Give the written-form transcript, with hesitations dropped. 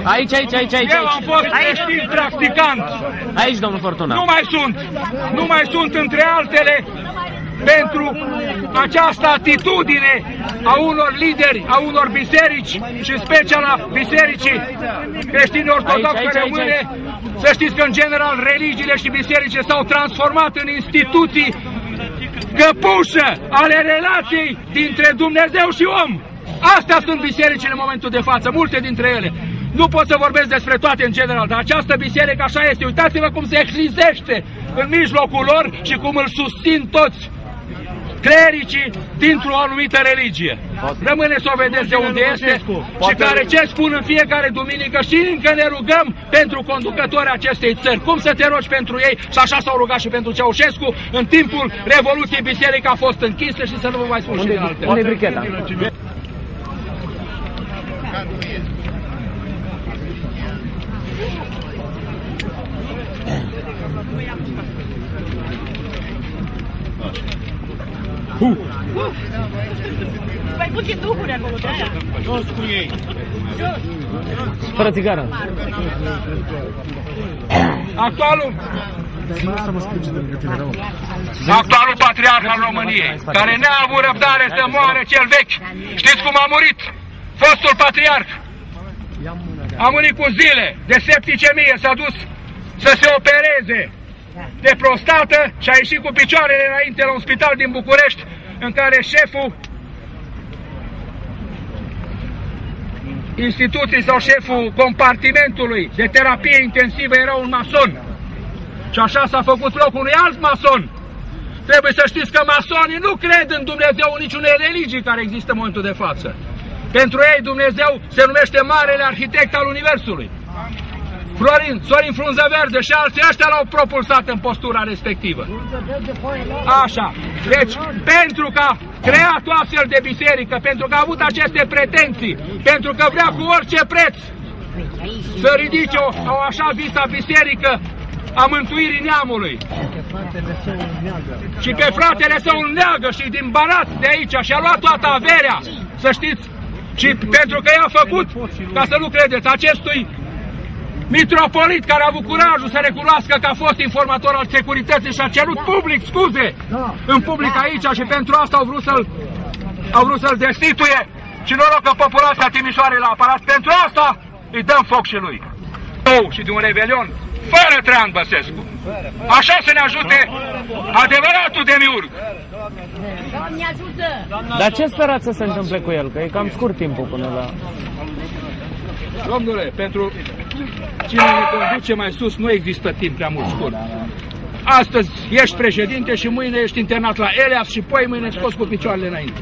Aici. Eu am fost creștin traficant. Aici, domnul Fortuna. Nu mai sunt între altele pentru această atitudine a unor lideri, a unor biserici și special a bisericii creștine ortodoxe române. Să știți că în general religiile și bisericile s-au transformat în instituții căpușă ale relației dintre Dumnezeu și om. Astea sunt bisericile în momentul de față, multe dintre ele. Nu pot să vorbesc despre toate în general, dar această biserică așa este. Uitați-vă cum se ehlizește în mijlocul lor și cum îl susțin toți clericii dintr-o anumită religie. Rămâne să o vedeți de unde este și care ce spun în fiecare duminică și încă ne rugăm pentru conducătorii acestei țări. Cum să te rogi pentru ei? Și așa s-au rugat și pentru Ceaușescu. În timpul Revoluției biserica a fost închisă și să nu vă mai spun și de alte. Unde-i bricheta? Mai puțin duhuri acolo, de aia. Jos cu ei. Fără țigară. Actualul patriarh al României, care n-a avut răbdare să moară cel vechi. Știți cum a murit fostul patriarh? A murit cu zile de septicemie, s-a dus să se opereze de prostată și a ieșit cu picioarele înainte la un spital din București, în care șeful instituției sau șeful compartimentului de terapie intensivă era un mason. Și așa s-a făcut loc unui alt mason. Trebuie să știți că masonii nu cred în Dumnezeu în niciunei religii care există în momentul de față. Pentru ei Dumnezeu se numește Marele Arhitect al Universului. Sorin Frunză Verde și alții ăștia l-au propulsat în postura respectivă. Așa. Deci, pentru că a creat o astfel de biserică, pentru că a avut aceste pretenții, pentru că vrea cu orice preț să ridice o așa zisă biserică a mântuirii neamului. Și pe fratele său îl neagă și din Banat de aici și-a luat toată averea, să știți. Și pentru că i-a făcut, ca să nu credeți, acestui mitropolit care a avut curajul să recunoască că a fost informator al securității și a cerut public scuze în public aici și pentru asta au vrut să-l destituie și noroc că populația Timișoarei l-a apărat. Pentru asta îi dăm foc și lui. Și de un revelion fără Traian Băsescu. Așa să ne ajute adevăratul demiurg. Doamne ajută! Dar ce sperați să se întâmple cu el? Că e cam scurt timpul până la... Domnule, pentru cine ne conduce mai sus nu există timp prea mult scurt. Astăzi ești președinte și mâine ești internat la Elias și poi mâine scos cu picioarele înainte.